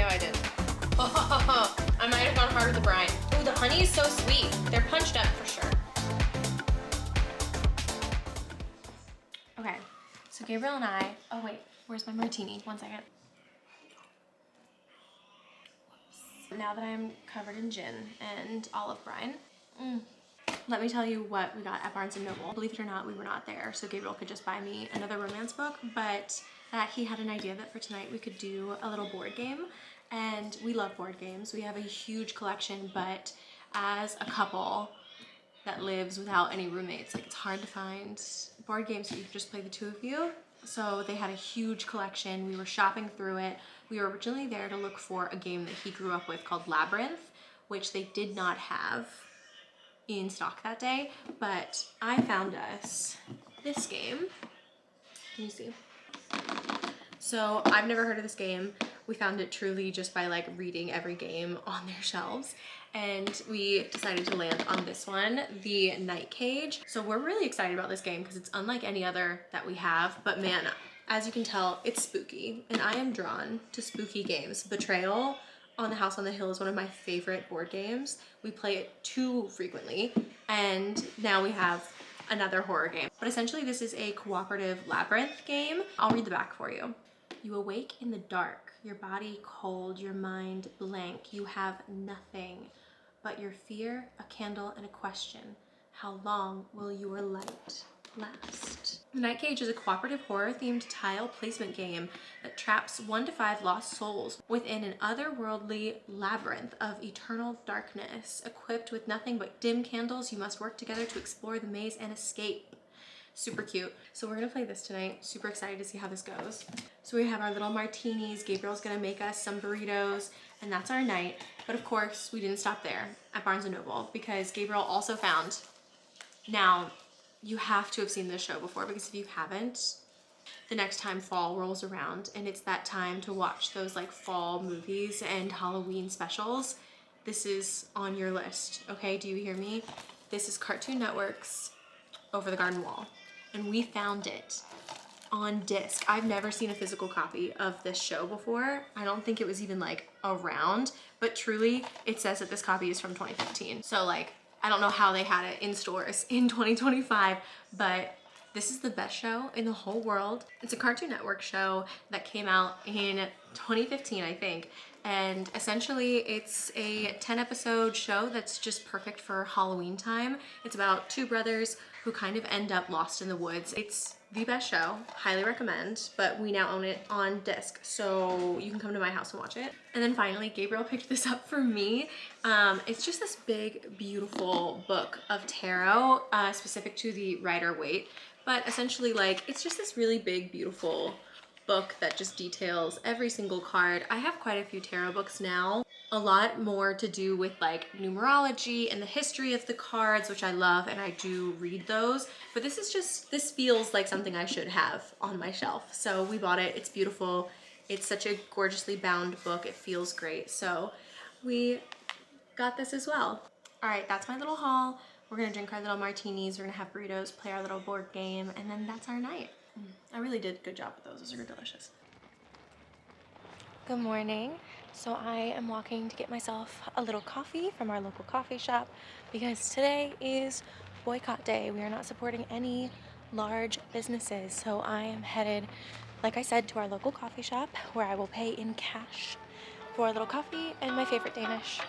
I did. I might have gone hard with the brine. Ooh, the honey is so sweet. They're punched up for sure. Okay, so Gabriel and I, oh wait, where's my martini? One second. Now that I'm covered in gin and olive brine, let me tell you what we got at Barnes & Noble. Believe it or not, we were not there, so Gabriel could just buy me another romance book, but he had an idea that for tonight we could do a little board game, and we love board games. We have a huge collection, but as a couple that lives without any roommates, like it's hard to find board games that you can just play the two of you. So they had a huge collection. We were shopping through it. We were originally there to look for a game that he grew up with called Labyrinth, which they did not have in stock that day, but I found us this game. Can you see? So I've never heard of this game. We found it truly just by like reading every game on their shelves, and we decided to land on this one, the Night Cage. So we're really excited about this game because it's unlike any other that we have, but man, as you can tell, it's spooky, and I am drawn to spooky games. Betrayal on the House on the Hill is one of my favorite board games. We play it too frequently, and now we have another horror game. But essentially this is a cooperative labyrinth game. I'll read the back for you. You awake in the dark, your body cold, your mind blank. You have nothing but your fear, a candle, and a question. How long will your light last? The Night Cage is a cooperative horror-themed tile placement game that traps 1 to 5 lost souls within an otherworldly labyrinth of eternal darkness. Equipped with nothing but dim candles, you must work together to explore the maze and escape. Super cute. So we're gonna play this tonight. Super excited to see how this goes. So we have our little martinis. Gabriel's gonna make us some burritos, and that's our night. But of course, we didn't stop there at Barnes & Noble because Gabriel also found, now you have to have seen this show before, because if you haven't, the next time fall rolls around and it's that time to watch those like fall movies and Halloween specials, this is on your list, okay? Do you hear me? This is Cartoon Network's Over the Garden Wall, and we found it on disc. I've never seen a physical copy of this show before. I don't think it was even like around, but truly it says that this copy is from 2015. So like, I don't know how they had it in stores in 2025, but this is the best show in the whole world. It's a Cartoon Network show that came out in 2015, I think. And essentially it's a 10-episode show that's just perfect for Halloween time. It's about 2 brothers who kind of end up lost in the woods. It's the best show, highly recommend, but we now own it on disc, so you can come to my house and watch it. And then finally, Gabriel picked this up for me. It's just this big, beautiful book of tarot, specific to the Rider-Waite, but essentially like, it's just this really big, beautiful book that just details every single card. I have quite a few tarot books now, a lot more to do with like numerology and the history of the cards, which I love, and I do read those, but this is just, this feels like something I should have on my shelf. So we bought it. It's beautiful. It's such a gorgeously bound book. It feels great. So we got this as well. All right, that's my little haul. We're gonna drink our little martinis, we're gonna have burritos, play our little board game, and then that's our night. I really did a good job with those. Those are delicious. Good morning. So I am walking to get myself a little coffee from our local coffee shop because today is boycott day. We are not supporting any large businesses. So I am headed, like I said, to our local coffee shop where I will pay in cash for a little coffee and my favorite Danish.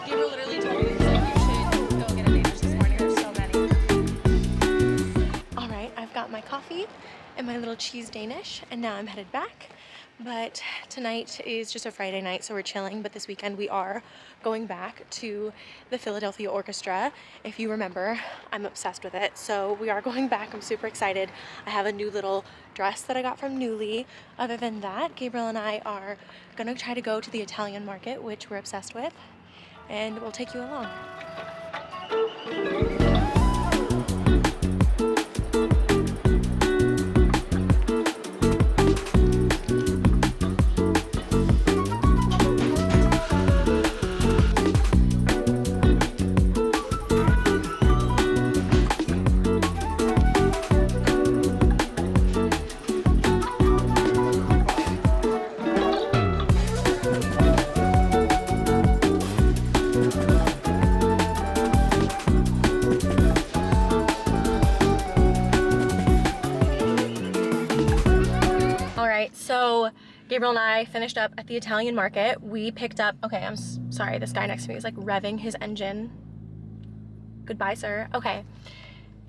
You were literally told me that you should go get a Danish this morning. There's so many. All right, I've got my coffee and my little cheese Danish, and now I'm headed back. But tonight is just a Friday night, so we're chilling. But this weekend we are going back to the Philadelphia Orchestra. If you remember, I'm obsessed with it. So we are going back. I'm super excited. I have a new little dress that I got from Nuuly. Other than that, Gabriel and I are gonna try to go to the Italian market, which we're obsessed with, and we'll take you along. right, so Gabriel and I finished up at the Italian market. We picked up, okay, I'm sorry, this guy next to me is like revving his engine. Goodbye, sir. Okay.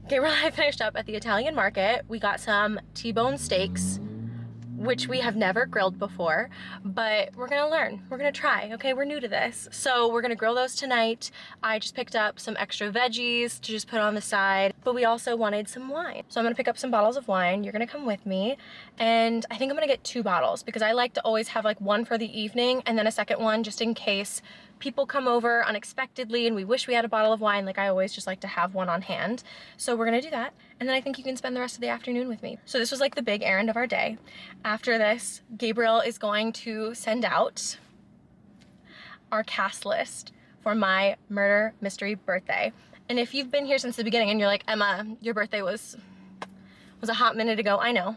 Gabriel and I finished up at the Italian market. We got some T-bone steaks, which we have never grilled before, but we're gonna learn. We're gonna try, okay? We're new to this. So we're gonna grill those tonight. I just picked up some extra veggies to just put on the side, but we also wanted some wine. So I'm gonna pick up some bottles of wine. You're gonna come with me. And I think I'm gonna get 2 bottles because I like to always have like one for the evening and then a second one just in case people come over unexpectedly and we wish we had a bottle of wine. Like I always just like to have one on hand. So we're gonna do that. And then I think you can spend the rest of the afternoon with me. So this was like the big errand of our day. After this, Gabriel is going to send out our cast list for my murder mystery birthday. And if you've been here since the beginning and you're like, Emma, your birthday was a hot minute ago, I know.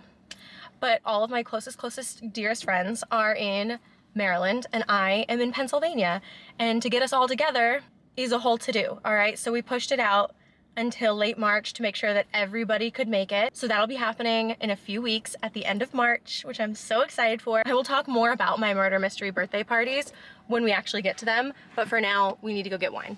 But all of my closest, dearest friends are in Maryland and I am in Pennsylvania. And to get us all together is a whole to-do, all right? So we pushed it out until late March to make sure that everybody could make it. So that'll be happening in a few weeks at the end of March, which I'm so excited for. I will talk more about my murder mystery birthday parties when we actually get to them, but for now, we need to go get wine.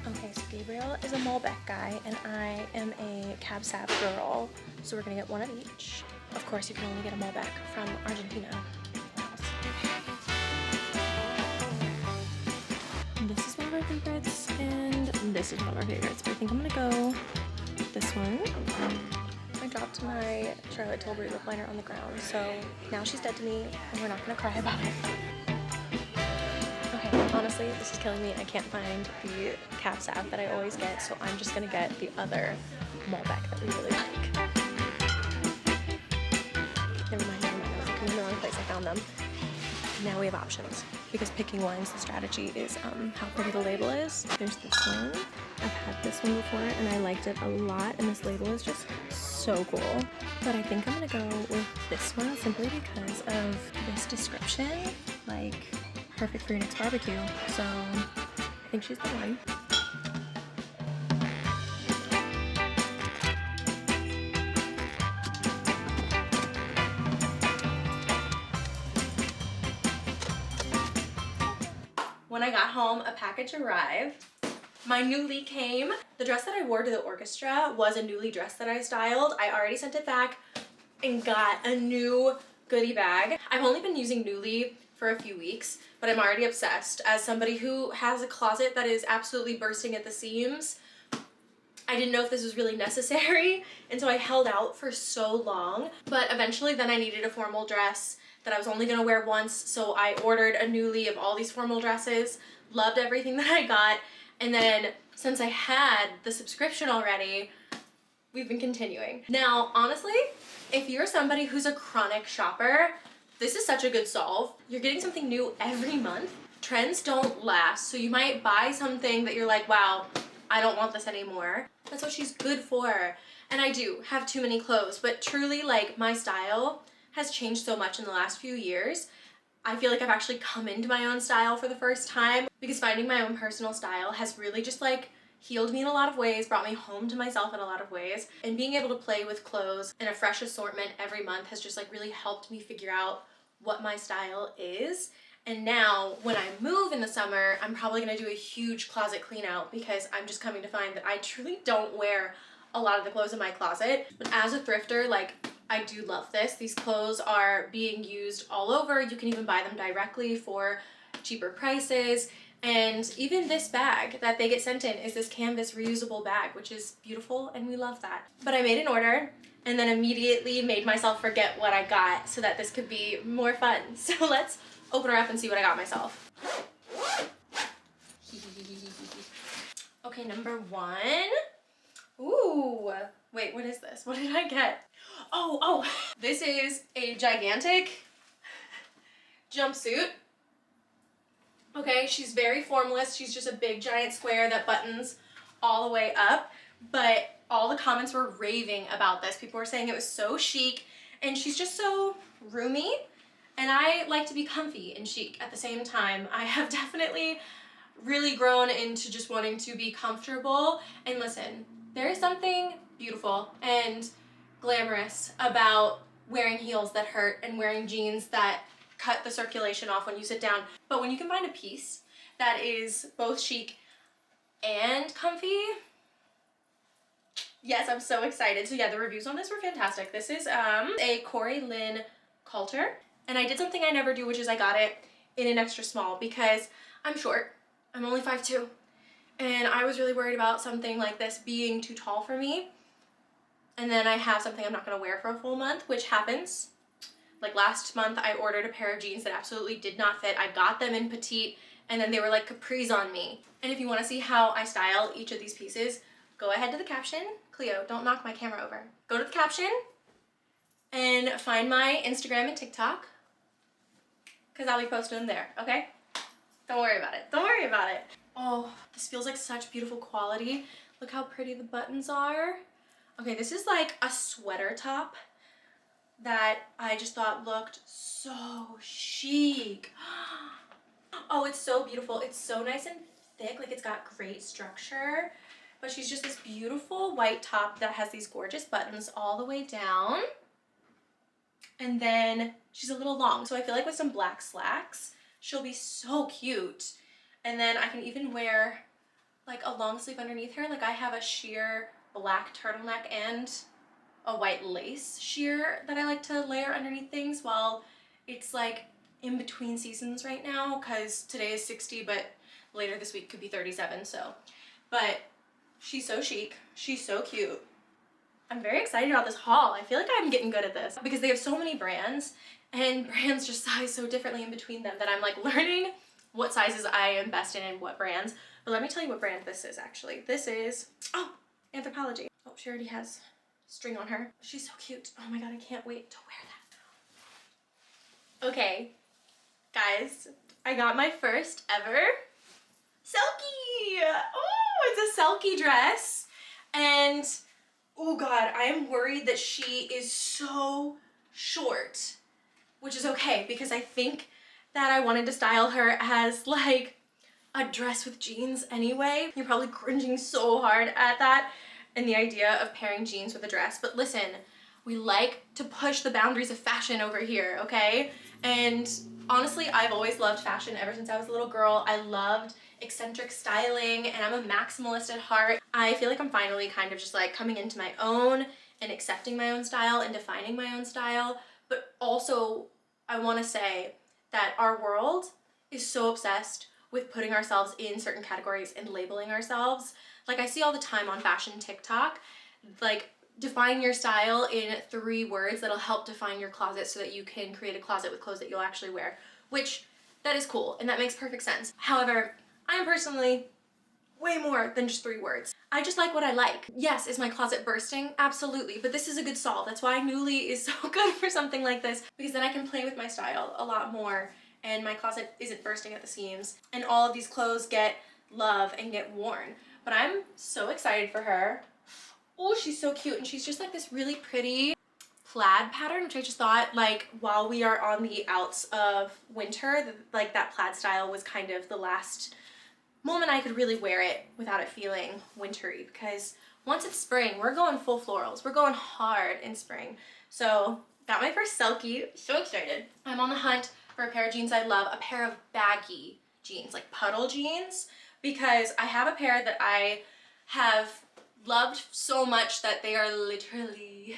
Okay, so Gabriel is a Malbec guy and I am a Cab Sav girl. So we're gonna get one of each. Of course, you can only get a Malbec from Argentina. This is one of our favorites, and this is one of our favorites, but I think I'm gonna go this one. I dropped my Charlotte Tilbury lip liner on the ground, so now she's dead to me, and we're not gonna cry about it. Okay, honestly, this is killing me. I can't find the Cab Sav that I always get, so I'm just gonna get the other Malbec that we really like. Never mind, I was looking in the wrong place, I found them. Now we have options, because picking wines, the strategy is how pretty the label is. There's this one. I've had this one before and I liked it a lot, and this label is just so cool. But I think I'm gonna go with this one simply because of this description, like perfect for your next barbecue. So I think she's the one. When I got home, a package arrived. My Nuuly came. The dress that I wore to the orchestra was a Nuuly dress that I styled. I already sent it back and got a new goodie bag. I've only been using Nuuly for a few weeks, but I'm already obsessed. As somebody who has a closet that is absolutely bursting at the seams, I didn't know if this was really necessary, and so I held out for so long. But eventually then I needed a formal dress that I was only gonna wear once, so I ordered a Nuuly of all these formal dresses, loved everything that I got, and then since I had the subscription already, we've been continuing. Now, honestly, if you're somebody who's a chronic shopper, this is such a good solve. You're getting something new every month. Trends don't last, so you might buy something that you're like, wow, I don't want this anymore. That's what she's good for. And I do have too many clothes, but truly, like, my style has changed so much in the last few years. I feel like I've actually come into my own style for the first time, because finding my own personal style has really just like healed me in a lot of ways, brought me home to myself in a lot of ways, and being able to play with clothes and a fresh assortment every month has just like really helped me figure out what my style is. And now when I move in the summer, I'm probably gonna do a huge closet clean out because I'm just coming to find that I truly don't wear a lot of the clothes in my closet. But as a thrifter, like, I do love this. These clothes are being used all over. You can even buy them directly for cheaper prices. And even this bag that they get sent in is this canvas reusable bag, which is beautiful, and we love that. But I made an order and then immediately made myself forget what I got so that this could be more fun. So let's open her up and see what I got myself. Okay, number one. Ooh, wait, what is this? What did I get? Oh, this is a gigantic jumpsuit. Okay, she's very formalist. She's just a big giant square that buttons all the way up, but all the comments were raving about this. People were saying it was so chic, and she's just so roomy, and I like to be comfy and chic at the same time. I have definitely really grown into just wanting to be comfortable, and listen, there is something beautiful and glamorous about wearing heels that hurt and wearing jeans that cut the circulation off when you sit down. But when you can find a piece that is both chic and comfy, yes, I'm so excited. So yeah, the reviews on this were fantastic. This is a Corey Lynn Coulter, and I did something I never do, which is I got it in an extra small because I'm short. I'm only 5'2", and I was really worried about something like this being too tall for me, and then I have something I'm not gonna wear for a full month, which happens. Like last month, I ordered a pair of jeans that absolutely did not fit. I got them in petite, and then they were like capris on me. And if you wanna see how I style each of these pieces, go ahead to the caption. Cleo, don't knock my camera over. Go to the caption and find my Instagram and TikTok, because I'll be posting them there, okay? Don't worry about it. Don't worry about it. Oh, this feels like such beautiful quality. Look how pretty the buttons are. Okay, this is like a sweater top that I just thought looked so chic. Oh, it's so beautiful. It's so nice and thick. Like, it's got great structure. But she's just this beautiful white top that has these gorgeous buttons all the way down. And then she's a little long. So I feel like with some black slacks, she'll be so cute. And then I can even wear like a long sleeve underneath her. Like, I have a sheer black turtleneck and a white lace sheer that I like to layer underneath things while it's like in between seasons right now, because today is 60, but later this week could be 37. So, but she's so chic. She's so cute. I'm very excited about this haul. I feel like I'm getting good at this because they have so many brands, and brands just size so differently in between them that I'm like learning what sizes I am best in and what brands. But let me tell you what brand this is actually. This is, oh, Anthropologie. Oh, she already has string on her. She's so cute. Oh my god, I can't wait to wear that. Okay, guys, I got my first ever SELKIE. Oh, it's a SELKIE dress. And oh god, I am worried that she is so short, which is okay because I think that I wanted to style her as like a dress with jeans anyway. You're probably cringing so hard at that and the idea of pairing jeans with a dress, but listen, we like to push the boundaries of fashion over here, okay? And honestly, I've always loved fashion ever since I was a little girl. I loved eccentric styling, and I'm a maximalist at heart. I feel like I'm finally kind of just like coming into my own and accepting my own style and defining my own style. But also, I want to say that our world is so obsessed with putting ourselves in certain categories and labeling ourselves. Like, I see all the time on fashion TikTok, like, define your style in 3 words that'll help define your closet so that you can create a closet with clothes that you'll actually wear, which that is cool and that makes perfect sense. However, I am personally way more than just 3 words. I just like what I like. Yes, is my closet bursting? Absolutely, but this is a good solve. That's why Nuuly is so good for something like this, because then I can play with my style a lot more and my closet isn't bursting at the seams and all of these clothes get love and get worn. But I'm so excited for her. Oh, she's so cute, and she's just like this really pretty plaid pattern, which I just thought, like, while we are on the outs of winter, like that plaid style was kind of the last moment I could really wear it without it feeling wintry, because once it's spring, we're going full florals. We're going hard in spring. So got my first SELKIE, so excited. I'm on the hunt for a pair of jeans I love, a pair of baggy jeans, like puddle jeans, because I have a pair that I have loved so much that they are literally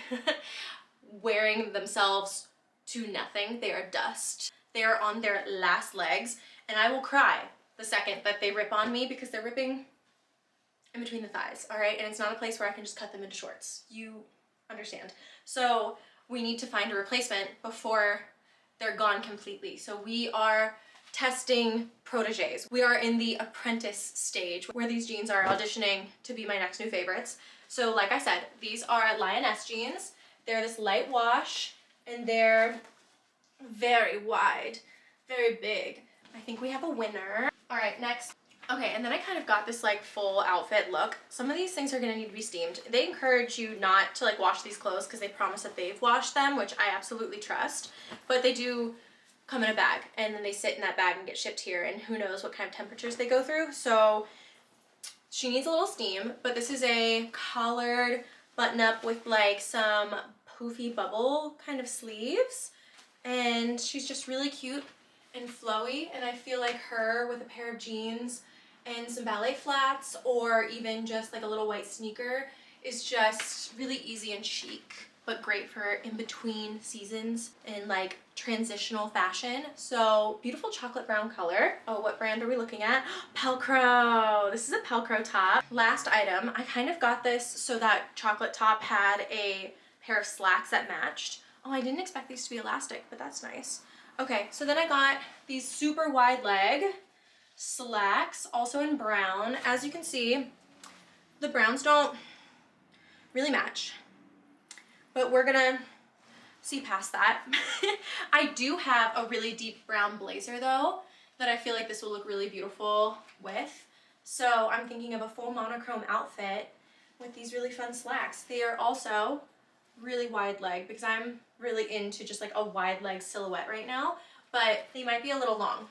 wearing themselves to nothing. They are dust. They are on their last legs, and I will cry the second that they rip on me because they're ripping in between the thighs, all right? And it's not a place where I can just cut them into shorts. You understand. So we need to find a replacement before they're gone completely. So we are testing proteges. We are in the apprentice stage where these jeans are auditioning to be my next new favorites. So like I said, these are Lioness jeans. They're this light wash and they're very wide, very big. I think we have a winner. All right, next. Okay, and then I kind of got this like full outfit look. Some of these things are gonna need to be steamed. They encourage you not to like wash these clothes because they promise that they've washed them, which I absolutely trust, but they do come in a bag and then they sit in that bag and get shipped here, and who knows what kind of temperatures they go through. So she needs a little steam, but this is a collared button up with like some poofy bubble kind of sleeves. And she's just really cute and flowy, and I feel like her with a pair of jeans and some ballet flats, or even just like a little white sneaker, is just really easy and chic, but great for in between seasons and like transitional fashion. So beautiful chocolate brown color. Oh, what brand are we looking at? Pelcro. This is a Pelcro top. Last item, I kind of got this so that chocolate top had a pair of slacks that matched. Oh, I didn't expect these to be elastic, but that's nice. Okay, so then I got these super wide leg slacks, also in brown. As you can see, the browns don't really match, but we're gonna see past that. I do have a really deep brown blazer though, that I feel like this will look really beautiful with. So I'm thinking of a full monochrome outfit with these really fun slacks. They are also really wide leg because I'm really into just like a wide leg silhouette right now, but they might be a little long.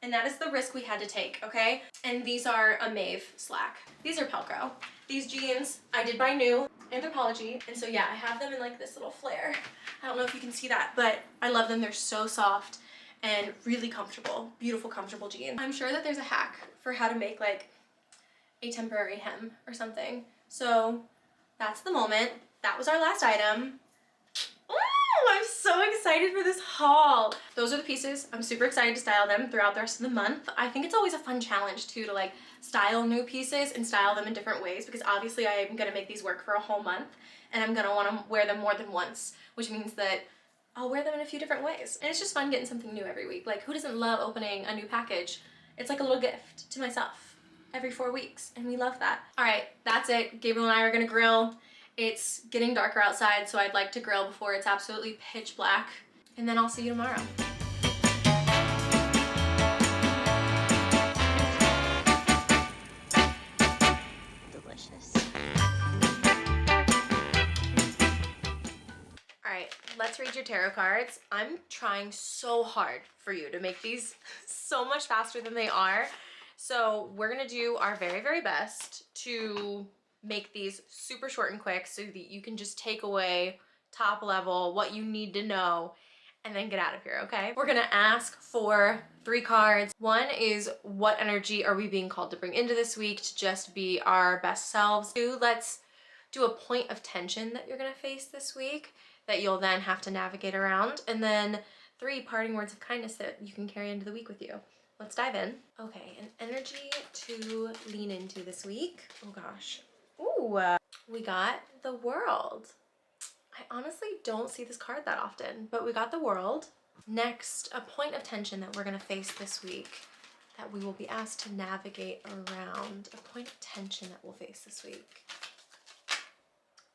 And that is the risk we had to take, okay? And these are a MAEVE slack. These are Pelcro. These jeans I did buy new, Anthropology, and so yeah, I have them in like this little flare. I don't know if you can see that, but I love them. They're so soft and really comfortable. Beautiful, comfortable jeans. I'm sure that there's a hack for how to make like a temporary hem or something. So that's the moment. That was our last item. Ooh, I'm so excited for this haul. Those are the pieces. I'm super excited to style them throughout the rest of the month. I think it's always a fun challenge too, to like style new pieces and style them in different ways, because obviously I am gonna make these work for a whole month and I'm gonna wanna wear them more than once, which means that I'll wear them in a few different ways. And it's just fun getting something new every week. Like, who doesn't love opening a new package? It's like a little gift to myself every 4 weeks, and we love that. All right, that's it. Gabriel and I are gonna grill. It's getting darker outside, so I'd like to grill before it's absolutely pitch black. And then I'll see you tomorrow. Delicious. All right, let's read your tarot cards. I'm trying so hard for you to make these so much faster than they are. So we're gonna do our very, very best to make these super short and quick so that you can just take away top level what you need to know and then get out of here, okay? We're gonna ask for 3 cards. One is, what energy are we being called to bring into this week to just be our best selves? 2, let's do a point of tension that you're gonna face this week that you'll then have to navigate around. And then 3, parting words of kindness that you can carry into the week with you. Let's dive in. Okay, an energy to lean into this week. Oh gosh. Ooh, we got the World. I honestly don't see this card that often, but we got the World. Next, a point of tension that we're gonna face this week that we will be asked to navigate around. A point of tension that we'll face this week.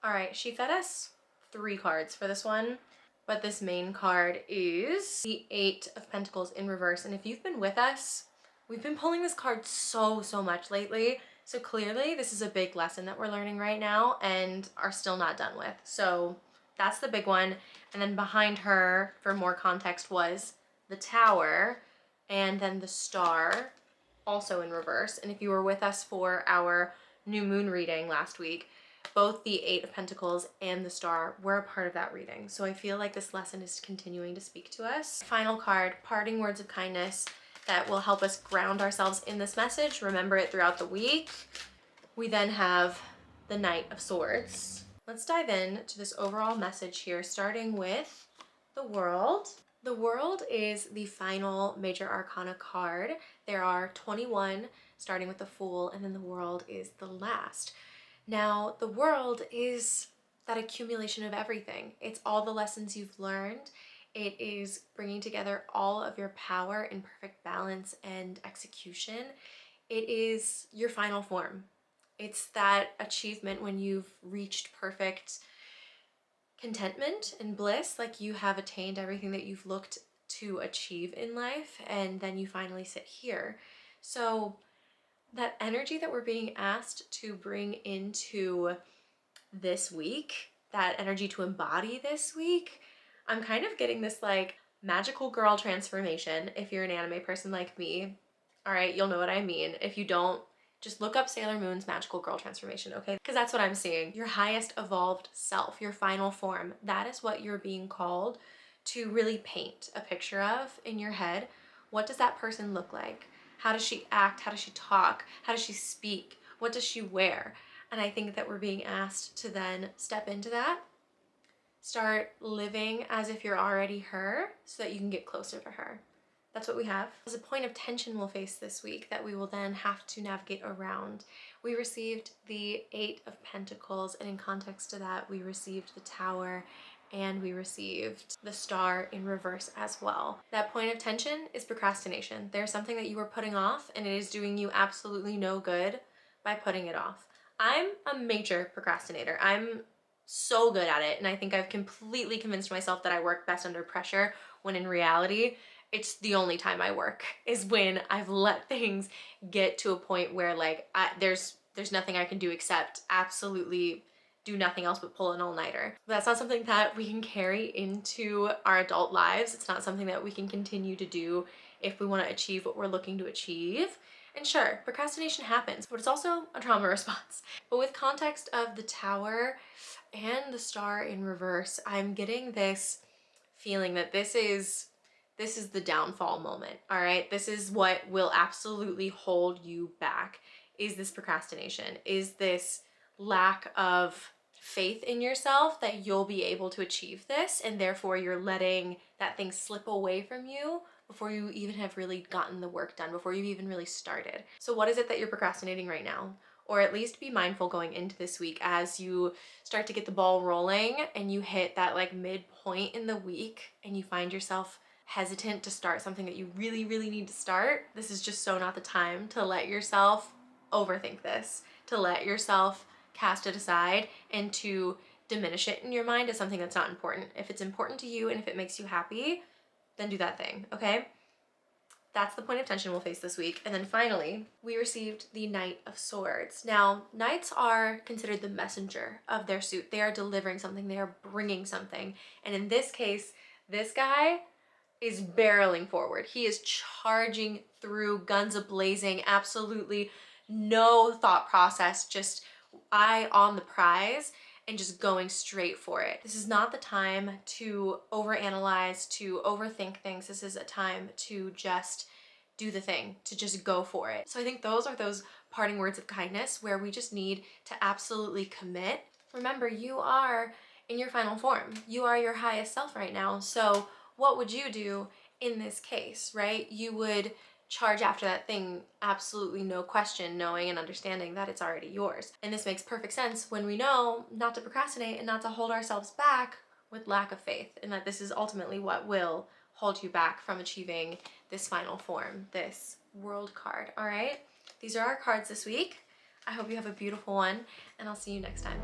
All right, she fed us 3 cards for this one, but this main card is the 8 of Pentacles in reverse. And if you've been with us, we've been pulling this card so much lately. So clearly this is a big lesson that we're learning right now and are still not done with. So that's the big one. And then behind her, for more context, was the Tower and then the Star, also in reverse. And if you were with us for our new moon reading last week, both the 8 of Pentacles and the Star were a part of that reading. So I feel like this lesson is continuing to speak to us. Final card, parting words of kindness that will help us ground ourselves in this message, remember it throughout the week. We then have the Knight of Swords. Let's dive in to this overall message here, starting with the World. The World is the final major arcana card. There are 21, starting with the Fool, and then the World is the last. Now, the World is that accumulation of everything. It's all the lessons you've learned. It is bringing together all of your power in perfect balance and execution. It is your final form. It's that achievement when you've reached perfect contentment and bliss, like you have attained everything that you've looked to achieve in life, and then you finally sit here. So that energy that we're being asked to bring into this week, that energy to embody this week, I'm kind of getting this like magical girl transformation. If you're an anime person like me, all right, you'll know what I mean. If you don't, Just look up Sailor Moon's magical girl transformation, okay? Because that's what I'm seeing. Your highest evolved self, your final form, that is what you're being called to really paint a picture of in your head. What does that person look like? How does she act? How does she talk? How does she speak? What does she wear? And I think that we're being asked to then step into that, start living as if you're already her so that you can get closer to her. That's what we have. As a point of tension we'll face this week that we will then have to navigate around. We received the 8 of Pentacles, and in context to that, we received the Tower and we received the Star in reverse as well. That point of tension is procrastination. There's something that you are putting off and it is doing you absolutely no good by putting it off. I'm a major procrastinator. I'm so good at it, and I think I've completely convinced myself that I work best under pressure, when in reality, it's the only time I work is when I've let things get to a point where like there's nothing I can do except absolutely do nothing else but pull an all-nighter. But that's not something that we can carry into our adult lives. It's not something that we can continue to do if we want to achieve what we're looking to achieve. And sure, procrastination happens, but it's also a trauma response. But with context of the Tower and the Star in reverse, I'm getting this feeling that this is the downfall moment, all right? This is what will absolutely hold you back, is this procrastination, is this lack of faith in yourself that you'll be able to achieve this, and therefore you're letting that thing slip away from you before you even have really gotten the work done, before you've even really started. So what is it that you're procrastinating right now? Or at least be mindful going into this week as you start to get the ball rolling and you hit that like midpoint in the week and you find yourself hesitant to start something that you really, really need to start. This is just so not the time to let yourself overthink this, to let yourself cast it aside and to diminish it in your mind as something that's not important. If it's important to you and if it makes you happy, then do that thing, okay? That's the point of tension we'll face this week. And then finally, we received the Knight of Swords. Now, knights are considered the messenger of their suit. They are delivering something, they are bringing something. And in this case, this guy is barreling forward. He is charging through, guns a-blazing, absolutely no thought process, just eye on the prize and just going straight for it. This is not the time to overanalyze, to overthink things. This is a time to just do the thing, to just go for it. So I think those are those parting words of kindness where we just need to absolutely commit. Remember, you are in your final form. You are your highest self right now. So what would you do in this case, right? You would charge after that thing, absolutely no question, knowing and understanding that it's already yours. And this makes perfect sense when we know not to procrastinate and not to hold ourselves back with lack of faith, and that this is ultimately what will hold you back from achieving this final form, this World card, all right? These are our cards this week. I hope you have a beautiful one, and I'll see you next time.